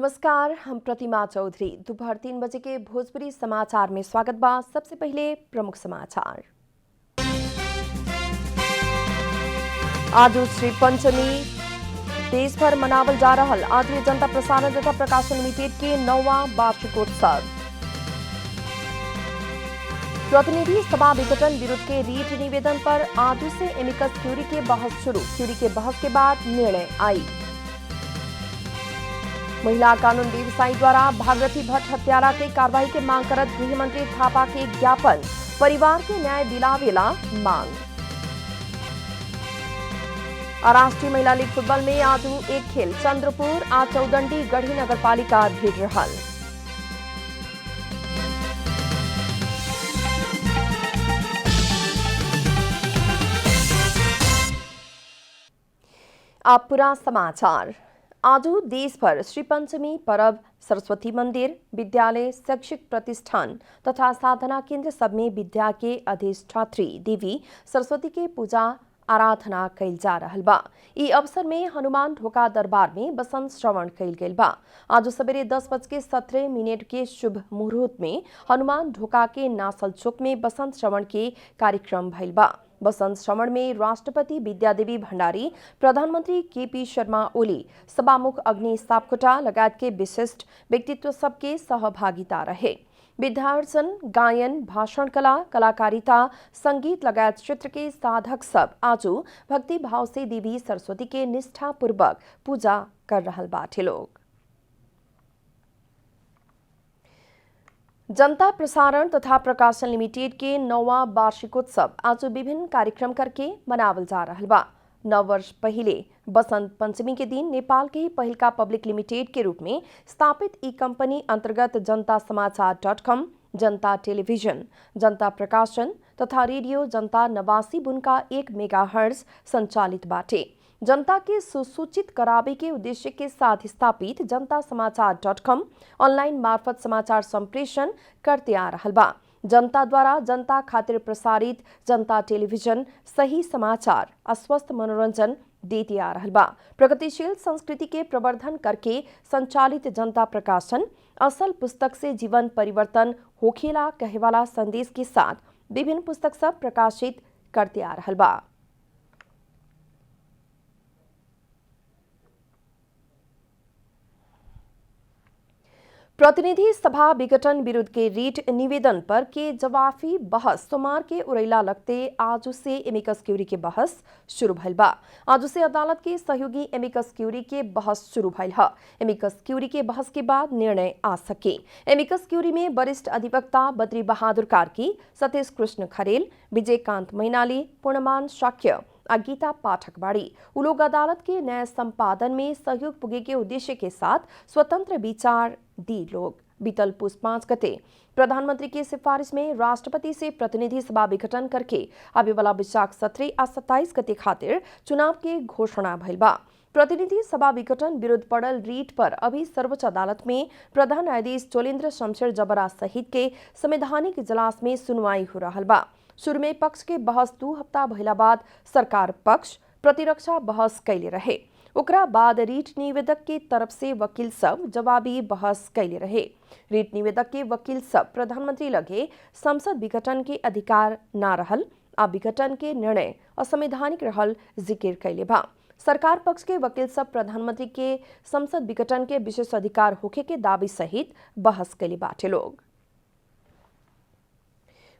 नमस्कार, हम प्रतिमा चौधरी। दोपहर 3 बजे के भोजपुरी समाचार में स्वागत बा। सबसे पहले प्रमुख समाचार। आज श्री पंचमी देश भर मनावल जा रहल आधुनिक जनता प्रसारण तथा प्रकाशन लिमिटेड के 9वां वार्षिकोत्सव। प्रतिनिधि सभा विघटन विरुद्ध के रीट निवेदन पर आज से एमिकस क्यूरी के बहस शुरू। क्यूरी के बहस के बाद निर्णय आई। महिला कानून व्यवसायी द्वारा भागीरथी भट्ट हत्यारा के कार्रवाई के मांग करत गृह मंत्री थापा के ज्ञापन। परिवार के न्याय दिलावेला मांग। राष्ट्रीय महिला लीग फुटबॉल में आज एक खेल चंद्रपुर आ चौदंडी गढ़ी नगरपालिका भिड़ रहल। अब पूरा समाचार। आज देश भर श्री पंचमी पर्व सरस्वती मंदिर, विद्यालय, शैक्षिक प्रतिष्ठान तथा साधना केंद्र सब में विद्या के अधिष्ठात्री देवी सरस्वती के पूजा आराधना कैल जा रहल बा। ई अवसर में हनुमान ढोका दरबार में बसंत श्रवण कैल गेल बा। आज सवेरे 10:17 के शुभ मुहूर्त में हनुमान ढोका के नासल चौक में बसंत श्रवण के कार्यक्रम भइल बा। बसंत श्रवण में राष्ट्रपति विद्यादेवी भंडारी, प्रधानमंत्री केपी शर्मा ओली, सभामुख अग्नि सापकोटा लगायत के विशिष्ट व्यक्तित्व सबके सहभागिता रहे। विद्यार्जन, गायन, भाषण कला, कलाकारिता, संगीत लगायत क्षेत्र के साधक सब आजू भक्ति भाव से देवी सरस्वती के निष्ठापूर्वक पूजा कर रहल बाटे लोग। जनता प्रसारण तथा प्रकाशन लिमिटेड के 9वां वार्षिकोत्सव आज विभिन्न कार्यक्रम करके मनावल जा रहल बा। 9 वर्ष पहले बसंत पंचमी के दिन नेपाल के ही पहिलका पब्लिक लिमिटेड के रूप में स्थापित ई कंपनी अंतर्गत जनता समाचार.com, जनता टेलीविजन, जनता प्रकाशन तथा रेडियो जनता 89.1 मेगाहर्ट्ज संचालित बाटे। जनता के सुसूचित करावे के उद्देश्य के साथ स्थापित जनता समाचार.com ऑनलाइन मार्फत समाचार संप्रेषण करते आ रहल बा। जनता द्वारा जनता खातिर प्रसारित जनता टेलीविजन सही समाचार, अस्वस्थ मनोरंजन देते आ रहल बा। प्रगतिशील संस्कृति के प्रवर्धन करके संचालित जनता प्रकाशन असल पुस्तक से जीवन परिवर्तन होखेला कहेवाला संदेश के साथ विभिन्न पुस्तक सब प्रकाशित करते आ रहल बा। प्रतिनिधि सभा विघटन विरुद्ध के रीट निवेदन पर के जवाफी बहस सोमवार के उड़ैला लगते आज से एमिकस क्यूरी के बहस शुरू भइल बा। आज से अदालत के सहयोगी एमिकस क्यूरी के बहस शुरू भइल ह। एमिकस क्यूरी के बहस के बाद निर्णय आ सके। एमिकस क्यूरी में वरिष्ठ अधिवक्ता बद्री बहादुर कार्की, सतीश कृष्ण खरेल, विजयकांत मैनाली, पूर्णमान शाक्य आ गीता पाठक बाड़ी। उ लोग अदालत के न्याय संपादन में सहयोग पुगे के उद्देश्य के साथ स्वतंत्र विचार दी लोग। बीतल पुस 5 गते प्रधानमंत्री के सिफारिश में राष्ट्रपति से प्रतिनिधि सभा विघटन करके आवे वाला वैशाख 17 आ 27 गते खातिर चुनाव के घोषणा भइल बा। प्रतिनिधि सभा विघटन विरुद्ध पड़ल रीट पर अभी सर्वोच्च अदालत में प्रधान न्यायाधीश चोलेन्द्र शमशेर जबरा सहित के संवैधानिक इजलास में सुनवाई हो रहल बा। शुरू में पक्ष के बहस 2 हफ्ता भइला बाद सरकार पक्ष प्रतिरक्षा बहस कैले रहे। ओकरा बाद रीट निवेदक के तरफ से वकील सब जवाबी बहस कैले रहे। रीट निवेदक के वकील सब प्रधानमंत्री लगे संसद विघटन के अधिकार ना रहल आ विघटन के निर्णय असंवैधानिक रहल जिक्र कैले बा। सरकार पक्ष के वकील सब प्रधानमंत्री के संसद विघटन के विशेष अधिकार होखे के दावी सहित बहस कैले बाटे लोग।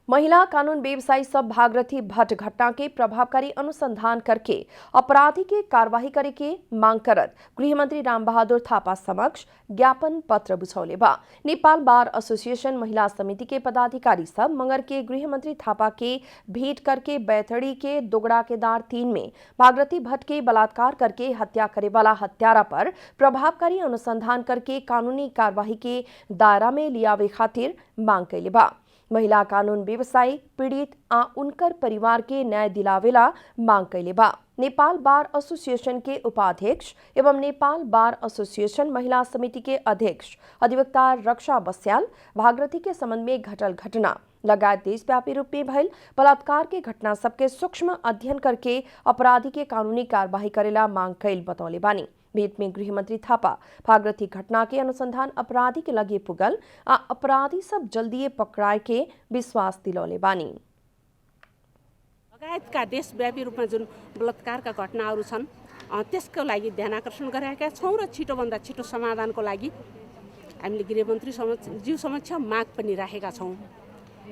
महिला कानून व्यवसायी सब भागीरथी भट्ट घटना के प्रभावकारी अनुसंधान करके अपराधी के कार्रवाई करे के मांग करत गृह मंत्री राम बहादुर थापा समक्ष ज्ञापन पत्र बुझौले बा। नेपाल बार एसोसिएशन महिला समिति के पदाधिकारी सब मंगर के गृह मंत्री थापा के भेंट करके बैथड़ी के दोगड़ा केदार 3 में भागीरथी भट्ट के बलात्कार करके हत्या करे वाला हत्यारा पर प्रभावकारी अनुसंधान करके कानूनी कार्रवाई के दायरा में लियावे खातिर मांग कैले बा। महिला कानून व्यवसायी पीड़ित आ उनकर परिवार के न्याय दिलावेला मांग कैले बा। नेपाल बार एसोसिएशन के उपाध्यक्ष एवं नेपाल बार एसोसिएशन महिला समिति के अध्यक्ष अधिवक्ता रक्षा बस्याल भागीरथी के संबंध में घटल घटना लगायत देशव्यापी रूप में भइल बलात्कार के घटना सबके सूक्ष्म अध्ययन करके अपराधी के कानूनी कार्रवाई करेला मांग कैल बतौले बानी। भेंट में गृहमंत्री थापा भागरथी घटना के अनुसंधान अपराधी के लगे पुगल आ अपराधी सब जल्दीए पकड़ाए के विश्वास दिलौले बानी। लगायतका देशव्यापी रूपमा जुन बलात्कारका घटनाहरू छन् त्यसको लागि ध्यान आकर्षण गरेका छौँ र छिटोभन्दा छिटो समाधानको लागि हामीले गृहमन्त्री ज्यू समक्ष माग पनि राखेका छौँ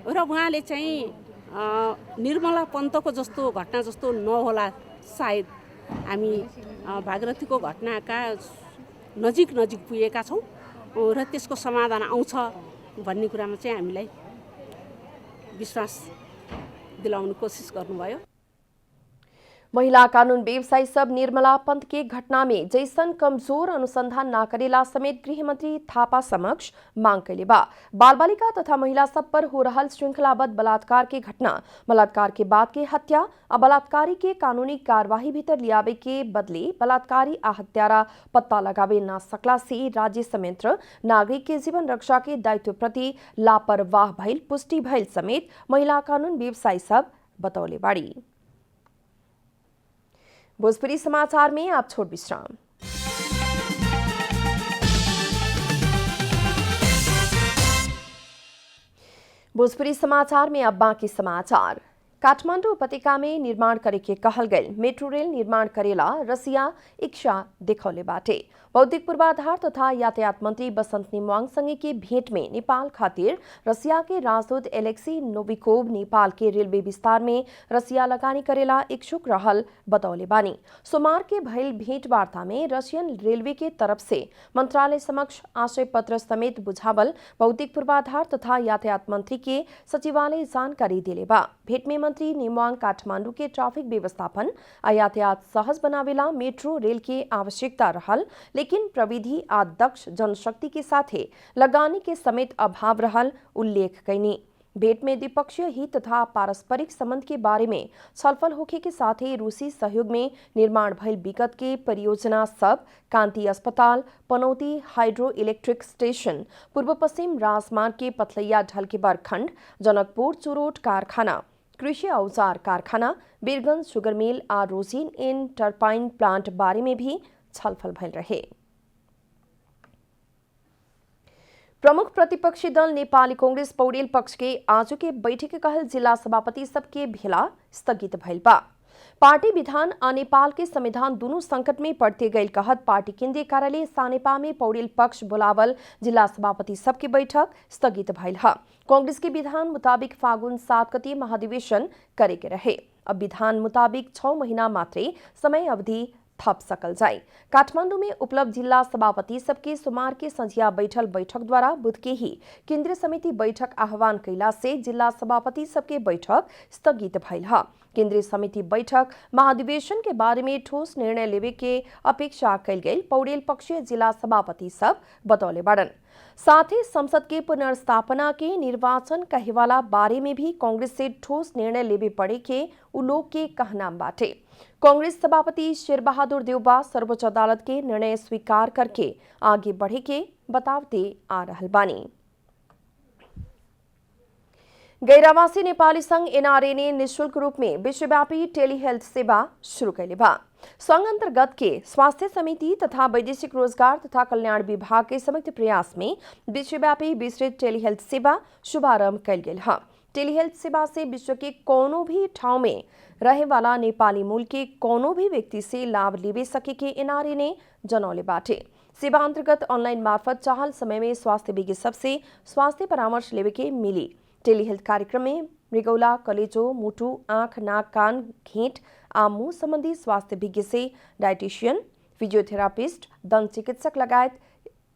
र उहाँले चाहिँ निर्मला पन्तको जस्तो घटना जस्तो नहोला, सायद हामी भागरथीको घटनाका नजिक पुगेका छौँ र त्यसको समाधान आउँछ भन्ने कुरामा चाहिँ हामीलाई विश्वास दिलाउने कोशिश गर्नुभयो। महिला कानून व्यवसायी सब निर्मला पंत के घटना में जैसन कमजोर अनुसंधान न करेला समेत गृहमंत्री थापा समक्ष मांग कैले बा। बाल बालिका तथा महिला सब पर हो रहल श्रृंखलाबद्ध बलात्कार के घटना, बलात्कार के बाद के हत्या आ बलात्कारी के कानूनी कार्यवाही भीतर लियावे के बदले बलात्कारी आ हत्यारा पत्ता लगावे न सकला से राज्य समेत नागरिक के जीवन रक्षा के दायित्व प्रति लापरवाह भइल पुष्टि भइल समेत महिला कानून व्यवसायी सब बतौले बाड़ी। भोजपुरी समाचार में आप छोड़ विश्राम। भोजपुरी समाचार में अब बाकी समाचार। काठमांडू उपत्यका में निर्माण करे के कहल गए मेट्रो रेल निर्माण करेला रसिया इच्छा दिखौले बाटे। बौद्धिक पूर्वाधार तथा यातायात मंत्री बसंत नेमुवाङ संगे के भेंट में नेपाल खातिर रसिया के राजदूत एलेक्सी नोविकोव नेपाल के रेलवे विस्तार में रसिया लगानी करेला इच्छुक रहल बतौले बानी। सोमवार के भइल भेंट वार्ता में रशियन रेलवे के तरफ से मंत्रालय समक्ष आशय पत्र समेत बुझावल बौद्धिक पूर्वाधार तथा यातायात मंत्री के सचिवालय जानकारी दिले बा। भेंट में मंत्री नेमुवाङ काठमांडू के ट्रैफिक व्यवस्थापन आ यातायात सहज बनावेला मेट्रो रेल के आवश्यकता रहल, लेकिन प्रविधि आ दक्ष जनशक्ति के साथे लगानी के समेत अभाव रहल उल्लेख कैनी। भेंट में द्विपक्षीय हित तथा पारस्परिक संबंध के बारे में छलफल होखे के साथ ही रूसी सहयोग में निर्माण भइल विगत के परियोजना सब कांति अस्पताल, पनौती हाइड्रो इलेक्ट्रिक स्टेशन, पूर्व पश्चिम राजमार्ग के पथलैया ढलकेबर खंड, जनकपुर चुरोट कारखाना, कृषि औजार कारखाना, बीरगंज शुगर मिल आ रोजिन इन टर्बाइन प्लांट बारे में भी छलफल भइल रहे। प्रमुख प्रतिपक्षी दल नेपाली कांग्रेस पौडेल पक्ष के आज के बैठक कहल जिला सभापति सबके भेला स्थगित भइल बा। पार्टी विधान आ नेपाल के संविधान दोनों संकट में पड़ते गई कहत पार्टी केंद्रीय कार्यालय सानेपा में पौडेल पक्ष बुलावल जिला सभापति सबके बैठक स्थगित भइल है। कांग्रेस के विधान मुताबिक फागुन 7 गते महाधिवेशन करे के रहे। अब विधान मुताबिक 6 महीना मात्रै समय अवधि थप सकल जाए। काठमांडू में उपलब्ध जिला सभापति सबके सोमवार के संझिया बैठल बैठक द्वारा बुध के ही केंद्रीय समिति बैठक आह्वान कैला से जिला सभापति सबके बैठक स्थगित भइल है। केंद्रीय समिति बैठक महाधिवेशन के बारे में ठोस निर्णय लेवे के अपेक्षा कैल गई पौडेल पक्षीय जिला सभापति सब बतौले बाड़न। साथ ही संसद के पुनर्स्थापना के निर्वाचन कहेवाला बारे में भी कांग्रेस से ठोस निर्णय लेवे पड़े के उलोक के कहना बाटे। कांग्रेस सभापति शेर बहादुर देउबा सर्वोच्च अदालत के निर्णय स्वीकार करके आगे बढ़े के बतावते आ रहल बानी। गैरावासी नेपाली संघ एनआरए ने निःशुल्क रूप में विश्वव्यापी टेलीहेल्थ सेवा शुरू कैले बा। संघ अंतर्गत के स्वास्थ्य समिति तथा वैदेशिक रोजगार तथा कल्याण विभाग के संयुक्त प्रयास में विश्वव्यापी विस्तृत टेलीहेल्थ सेवा शुभारंभ कैल गेल है। टेलीहेल्थ सेवा से विश्व के कोनो भी ठाव में रहे वाला नेपाली मूल के कोनो भी व्यक्ति से लाभ लेवे सके के एनआरए ने जनौले बाटे। सेवा अंतर्गत ऑनलाइन मार्फत चाहल समय में स्वास्थ्य विज्ञ सबसे स्वास्थ्य परामर्श लेवे के मिली। टेलीहेल्थ कार्यक्रम में मृगौला, कलेजो, मुटु, आंख, नाक, कान, घेंट आ मुंह संबंधी स्वास्थ्य विज्ञ से डायटिशियन, फिजियोथेरापिस्ट, दंत चिकित्सक लगायत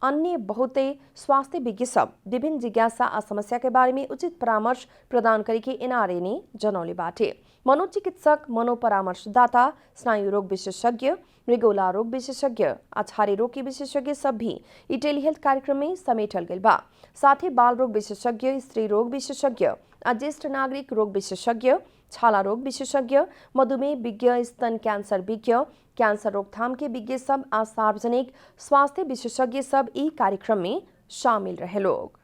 अन्य बहुते स्वास्थ्य विज्ञ सब विभिन्न जिज्ञासा आ समस्या के बारे में उचित परामर्श प्रदान करे के एनआरए ने जनौले बाटे। मनोचिकित्सक, मनोपरामर्शदाता, स्नायु रोग विशेषज्ञ, मृगौला रोग विशेषज्ञ, छारे रोग के विशेषज्ञ सब भी ई टेलीहेल्थ कार्यक्रम में समेटल गई बा। साथ ही बाल रोग विशेषज्ञ, स्त्री रोग विशेषज्ञ, ज्येष्ठ नागरिक रोग विशेषज्ञ, छाला रोग विशेषज्ञ, मधुमेह विज्ञ, स्तन कैंसर विज्ञ, कैंसर रोकथाम के विज्ञ सब आ सार्वजनिक स्वास्थ्य विशेषज्ञ सब ई कार्यक्रम में शामिल रहे लोग।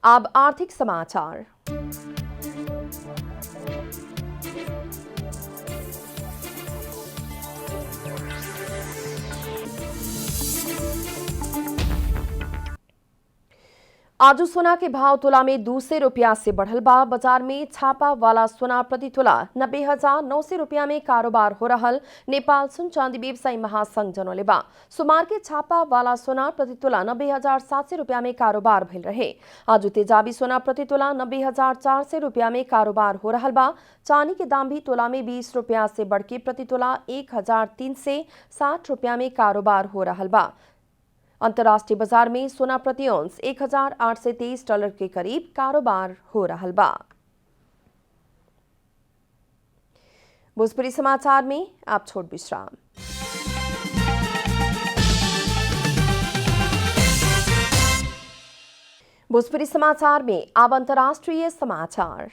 अब आर्थिक समाचार। आज सोना के भाव तोला में 200 रुपया से बढ़ल बा। बाजार में छापा वाला सोना प्रति तोला 90,900 रुपया में कारोबार हो रहल नेपाल सुन चांदी व्यवसायी महासंघ जनौले बा। सोमवार के छापा वाला सोना प्रति तोला 90,700 रुपया में कारोबार भइल रहे। आज तेजाबी सोना प्रति तोला 90,400 रुपया में कारोबार हो रहल बा। चांदी के दाम भी तोला में 20 रुपया से बढ़ के प्रति तोला 1,360 रुपया में कारोबार हो रहल बा। अंतर्राष्ट्रीय बाजार में सोना प्रति औंस 1,823 डॉलर के करीब कारोबार हो रहल बा। भोजपुरी समाचार में आप छोट विश्राम। भोजपुरी समाचार में अब अंतर्राष्ट्रीय समाचार।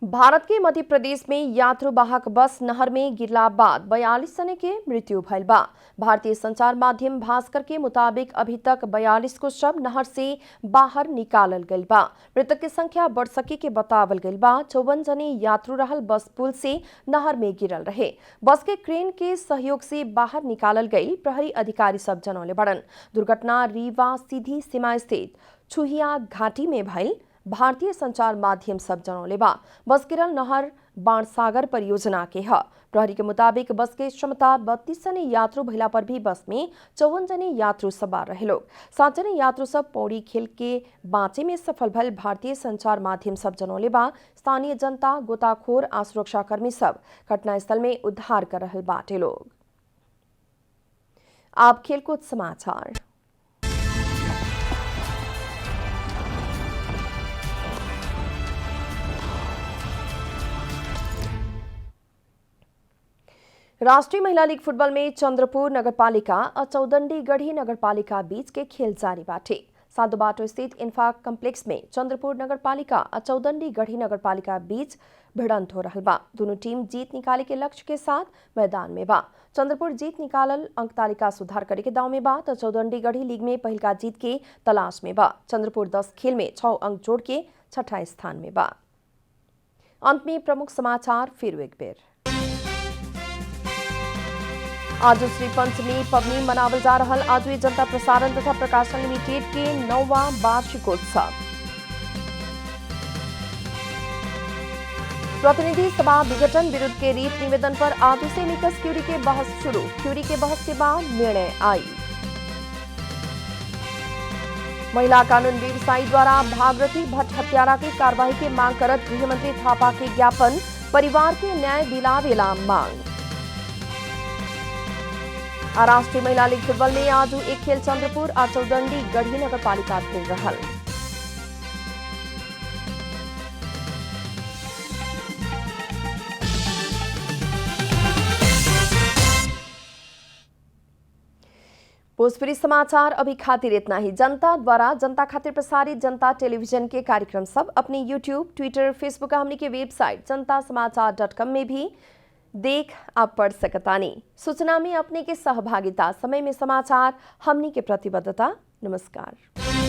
भारत के मध्य प्रदेश में यात्रुवाहक बस नहर में गिरला बाद 42 जने के मृत्यु भइल बा। भारतीय संचार माध्यम भास्कर के मुताबिक अभी तक 42 को शव नहर से बाहर निकालल गइल बा। मृतक की संख्या बढ़ सके के बतावल गइल बा। 54 जने यात्रु रहल बस पुल से नहर में गिरल रहे। बस के क्रेन के सहयोग से बाहर निकालल गइल प्रहरी अधिकारी सब जनौले बड़न। दुर्घटना रीवा सीधी सीमा स्थित छुहिया घाटी में भइल भारतीय संचार माध्यम सब जनौले बा। बस गिरल नहर बाणसागर परियोजना के ह। प्रहरी के मुताबिक बस के क्षमता 32 जने यात्रु भइला पर भी बस में 54 जने यात्रु सवार रहे लोग। 7 जने यात्रु सब पौड़ी खेल के बाँचे में सफल भइल भारतीय संचार माध्यम सब जनौले बा। स्थानीय जनता, गोताखोर आ सुरक्षाकर्मी सब घटनास्थल में उद्धार कर रहल बाटे लोग। आप खेलकूद समाचार। राष्ट्रीय महिला लीग फुटबॉल में चंद्रपुर नगरपालिका और चौदंडी गढ़ी नगरपालिका बीच के खेल जारी बाटे। साधु बाटो स्थित इन्फाक कम्प्लेक्स में चंद्रपुर नगरपालिका और चौदंडी गढ़ी नगरपालिका बीच भिड़ंत हो रहल बा। दोनों टीम जीत निकाले के लक्ष्य के साथ मैदान में बा। चंद्रपुर जीत निकालल अंक तालिका सुधार करे के दाव में बा तो चौदंडी गढ़ी लीग में पहिलका जीत के तलाश में बा। चंद्रपुर 10 खेल में 6 अंक जोड़ के 6ठा स्थान में बा। अंत में प्रमुख समाचार फिर एक बेर। आज श्री पंचमी पवनी मनावल जा रहल। आज जनता प्रसारण तथा प्रकाशन लिमिटेड के 9वां वार्षिकोत्सव। प्रतिनिधि सभा विघटन विरुद्ध के रीट निवेदन पर आज से एमिकस क्यूरी के बहस शुरू। क्यूरी के बहस के बाद निर्णय आई। महिला कानून व्यवसायी द्वारा भागरथी भट्ट हत्यारा की कार्रवाई की मांग करत गृहमंत्री थापा के ज्ञापन। परिवार के न्याय दिलावेला मांग। राष्ट्रीय महिला लीग फुटबॉल में आज एक खेल चंद्रपुर और चौदंडी गढ़ी नगरपालिका खेल रहल। भोजपुरी समाचार अभी खातिर इतना ही। जनता द्वारा जनता खातिर प्रसारित जनता टेलीविजन के कार्यक्रम सब अपने यूट्यूब, ट्विटर, फेसबुक हमनी के वेबसाइट जनतासमाचार.com में भी देख आप पढ़ सकतानी। सूचना में अपने के सहभागिता, समय में समाचार, हमनी के प्रतिबद्धता। नमस्कार।